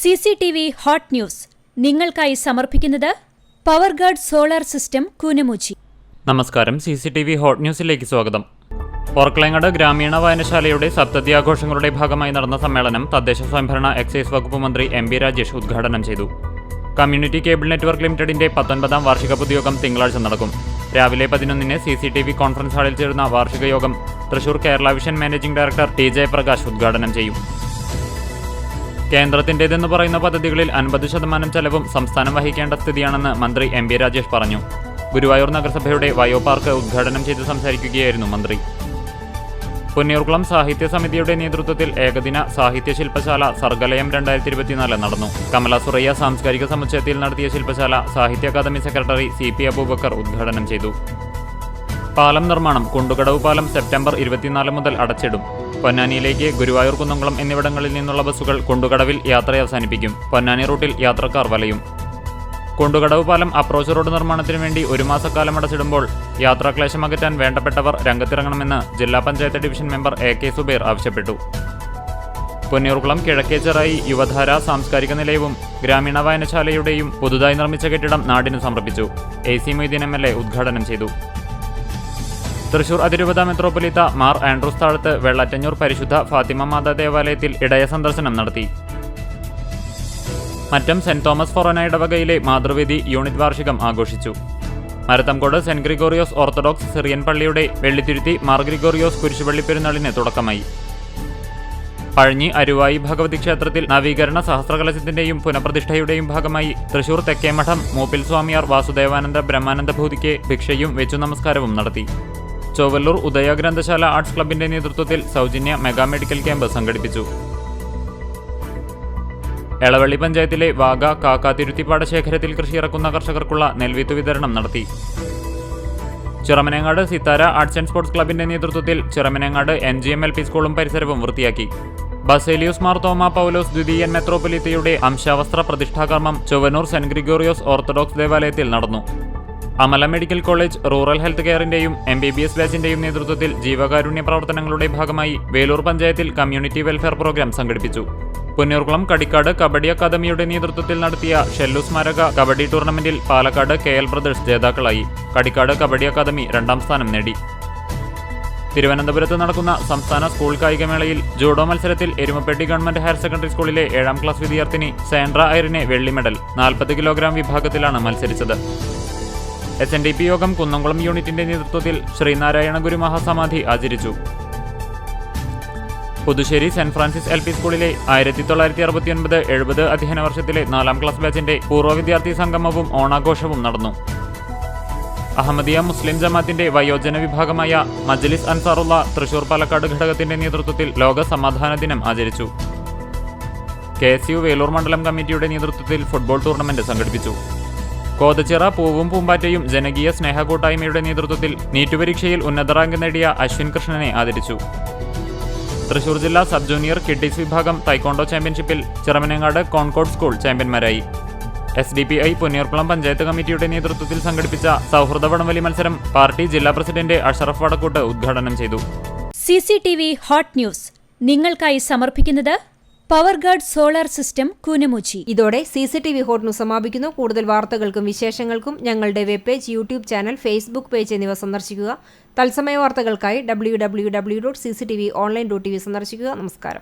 CCTV hot news നിങ്ങൾക്കായി സമർപ്പിക്കുന്നത് Powerguard solar system Koonamuchi. നമസ്കാരം. CCTV ഹോട്ട് ന്യൂസിലേക്ക് സ്വാഗതം. ഓർക്കളങ്ങാട് ഗ്രാമീണ വായനശാലയുടെ സപ്തതി ആഘോഷങ്ങളുടെ ഭാഗമായി നടന്ന സമ്മേളനം തദ്ദേശ സ്വയംഭരണ എക്സൈസ് വകുപ്പ് മന്ത്രി MP രാജേഷ് ഉദ്ഘാടനം ചെയ്തു. കമ്മ്യൂണിറ്റി കേബിൾ നെറ്റ്വർക്ക് ലിമിറ്റഡിന്റെ 19ാം വാർഷിക പൊതുയോഗം തിങ്കളാഴ്ച നടക്കും. രാവിലെ 11-ന് CCTV കോൺഫറൻസ് ഹാളിൽ ചേരുന്ന വാർഷിക യോഗം Thrissur Kerala vision managing director T. Jayaprakash ഉദ്ഘാടനം ചെയ്യും. കേന്ദ്രത്തിന്റേതെന്ന് പറയുന്ന പദ്ധതികളിൽ 50% ചെലവും സംസ്ഥാനം വഹിക്കേണ്ട സ്ഥിതിയാണെന്ന് മന്ത്രി MP രാജേഷ് പറഞ്ഞു. ഗുരുവായൂർ നഗരസഭയുടെ വയോ പാർക്ക് ഉദ്ഘാടനം ചെയ്ത് സംസാരിക്കുകയായിരുന്നു മന്ത്രി. പൊന്നിയൂർകുളം സാഹിത്യ സമിതിയുടെ നേതൃത്വത്തിൽ ഏകദിന സാഹിത്യ ശില്പശാല സർഗലയം 2024 നടന്നു. കമല സുറയ്യ സാംസ്കാരിക സമുച്ചയത്തിൽ നടത്തിയ ശില്പശാല സാഹിത്യ അക്കാദമി സെക്രട്ടറി CP അബൂബക്കർ ഉദ്ഘാടനം ചെയ്തു. പാലം നിർമ്മാണം കുണ്ടുകടവ് പാലം സെപ്റ്റംബർ 24 മുതൽ അടച്ചിടും. പൊന്നാനിയിലേക്ക് ഗുരുവായൂർ കുന്നംകുളം എന്നിവിടങ്ങളിൽ നിന്നുള്ള ബസ്സുകൾ കുണ്ടുകടവിൽ യാത്ര അവസാനിപ്പിക്കും. പൊന്നാനി റൂട്ടിൽ യാത്രക്കാർ വലയും. കുണ്ടുകടവ് പാലം അപ്രോച്ച് റോഡ് നിർമ്മാണത്തിനു വേണ്ടി 1 മാസക്കാലം അടച്ചിടുമ്പോൾ യാത്രാക്ലേശം അകറ്റാൻ വേണ്ടപ്പെട്ടവർ രംഗത്തിറങ്ങണമെന്ന് ജില്ലാ panchayat division member AK Subair ആവശ്യപ്പെട്ടു. പൊന്നിയൂർകുളം കിഴക്കേച്ചിറായി യുവധാര സാംസ്കാരിക നിലയവും ഗ്രാമീണ വായനശാലയുടെയും പുതുതായി നിർമ്മിച്ച കെട്ടിടം നാടിന് സമർപ്പിച്ചു. AC മൊയ്തീൻ MLA ഉദ്ഘാടനം ചെയ്തു. തൃശൂർ അതിരൂപത മെത്രോപൊലീത്ത മാർ ആൻഡ്രൂസ് താഴത്ത് വെള്ളറ്റഞ്ഞൂർ പരിശുദ്ധ ഫാത്തിമ മാതാ ദേവാലയത്തിൽ ഇടയ സന്ദർശനം നടത്തി. മറ്റം സെന്റ് തോമസ് ഫൊറോന ഇടവകയിലെ മാതൃവേദി യൂണിറ്റ് വാർഷികം ആഘോഷിച്ചു. Marathamkode saint Gregorios orthodox Syrian പള്ളിയുടെ വെള്ളിത്തിരുത്തി മാർ ഗ്രിഗോറിയോസ് കുരിശുപള്ളി പെരുന്നാളിന് തുടക്കമായി. പഴഞ്ഞി അരുവായി ഭഗവതി ക്ഷേത്രത്തിൽ നവീകരണ സഹസ്രകലശത്തിന്റെയും പുനഃപ്രതിഷ്ഠയുടെയും ഭാഗമായി തൃശൂർ തെക്കേമഠം മൂപ്പിൽ സ്വാമിയാർ വാസുദേവാനന്ദ ബ്രഹ്മാനന്ദ ഭൂതിക്ക് ഭിക്ഷയും വെച്ചു നമസ്കാരവും നടത്തി. ചൊവ്വല്ലൂർ ഉദയ ഗ്രന്ഥശാല ആർട്സ് ക്ലബിന്റെ നേതൃത്വത്തിൽ സൗജന്യ മെഗാ മെഡിക്കൽ ക്യാമ്പ് സംഘടിപ്പിച്ചു. എളവള്ളി പഞ്ചായത്തിലെ വാഗ കാക്കാതിരുത്തി പാടശേഖരത്തിൽ കൃഷിയിറക്കുന്ന കർഷകർക്കുള്ള നെൽവിത്ത് വിതരണം നടത്തി. Chiramanengad Sithara arts and sports ക്ലബിന്റെ നേതൃത്വത്തിൽ ചിറമനേങ്ങാട് NGM LP സ്കൂളും പരിസരവും വൃത്തിയാക്കി. ബസേലിയൂസ് മാർ തോമ പൗലോസ് ദ്വിതീയൻ മെത്രോപൊലീത്തയുടെ അംശവസ്ത്ര പ്രതിഷ്ഠാകർമ്മം ചൊവ്വന്നൂർ സെന്റ് ഗ്രിഗോറിയോസ് ഓർത്തഡോക്സ് ദേവാലയത്തിൽ നടന്നു. Amala medical college rural health കെയറിന്റെയും MBBS ബാച്ചിന്റെയും നേതൃത്വത്തിൽ ജീവകാരുണ്യ പ്രവർത്തനങ്ങളുടെ ഭാഗമായി വേലൂർ പഞ്ചായത്തിൽ കമ്മ്യൂണിറ്റി വെൽഫെയർ പ്രോഗ്രാം സംഘടിപ്പിച്ചു. പൊന്നിയൂർകുളം കടിക്കാട് കബഡി അക്കാദമിയുടെ നേതൃത്വത്തിൽ നടത്തിയ ഷെല്ലു സ്മാരക കബഡി ടൂർണമെന്റിൽ പാലക്കാട് KL ബ്രദേഴ്സ് ജേതാക്കളായി. കടിക്കാട് കബഡി അക്കാദമി 2ാം സ്ഥാനം നേടി. തിരുവനന്തപുരത്ത് നടക്കുന്ന സംസ്ഥാന സ്കൂൾ കായികമേളയിൽ ജൂഡോ മത്സരത്തിൽ എരുമപ്പെട്ടി ഗവൺമെന്റ് ഹയർ സെക്കൻഡറി സ്കൂളിലെ 7ാം ക്ലാസ് വിദ്യാർത്ഥിനി സാൻഡ്ര ഐറിനെ വെള്ളി മെഡൽ. 40 കിലോഗ്രാം വിഭാഗത്തിലാണ് മത്സരിച്ചത്. SNDP യോഗം കുന്നംകുളം യൂണിറ്റിന്റെ നേതൃത്വത്തിൽ ശ്രീനാരായണ ഗുരു മഹാസമാധി ആചരിച്ചു. പുതുശ്ശേരി സെന്റ് ഫ്രാൻസിസ് LP സ്കൂളിലെ 1969-70 അധ്യയന വർഷത്തിലെ 4ാം ക്ലാസ് ബാച്ചിന്റെ പൂർവ്വ വിദ്യാർത്ഥി സംഗമവും ഓണാഘോഷവും നടന്നു. അഹമ്മദിയ മുസ്ലിം ജമാഅത്തിന്റെ വയോജന വിഭാഗമായ മജ്ലിസ് അൻസാറുള്ള തൃശൂർ പാലക്കാട് ഘടകത്തിന്റെ നേതൃത്വത്തിൽ ലോക സമാധാന ദിനം ആചരിച്ചു. KSU വേലൂർ മണ്ഡലം കമ്മിറ്റിയുടെ നേതൃത്വത്തിൽ ഫുട്ബോൾ ടൂർണമെന്റ് സംഘടിപ്പിച്ചു. കോതച്ചിറ പൂവും പൂമ്പാറ്റയും ജനകീയ സ്നേഹ കൂട്ടായ്മയുടെ നേതൃത്വത്തിൽ നീറ്റ് പരീക്ഷയിൽ ഉന്നത റാങ്ക് നേടിയ അശ്വിൻ കൃഷ്ണനെ ആദരിച്ചു. തൃശൂർ ജില്ലാ സബ് ജൂനിയർ കിഡ്ഡീസ് വിഭാഗം തൈക്കോണ്ടോ ചാമ്പ്യൻഷിപ്പിൽ ചിറമനേങ്ങാട് കോൺകോഡ് സ്കൂൾ ചാമ്പ്യന്മാരായി. SDPI പൊന്നിയൂർകുളം പഞ്ചായത്ത് കമ്മിറ്റിയുടെ നേതൃത്വത്തിൽ സംഘടിപ്പിച്ച സൗഹൃദ വടംവലി മത്സരം പാർട്ടി ജില്ലാ പ്രസിഡന്റ് അഷറഫ് വടക്കൂട്ട് ഉദ്ഘാടനം ചെയ്തു. CCTV ഹോട്ട് ന്യൂസ് നിങ്ങൾക്കായി സമർപ്പിക്കുന്നത് പവർഗാർഡ് സോളാർ സിസ്റ്റം കൂനമുച്ചി. ഇതോടെ CCTV ഹോട്ട് ന്യൂസ് സമാപിക്കുന്നു. കൂടുതൽ വാർത്തകൾക്കും വിശേഷങ്ങൾക്കും ഞങ്ങളുടെ web page, YouTube channel, Facebook page എന്നിവ സന്ദർശിക്കുക. തത്സമയ വാർത്തകൾക്കായി www.cctv.online.tv സന്ദർശിക്കുക. നമസ്കാരം.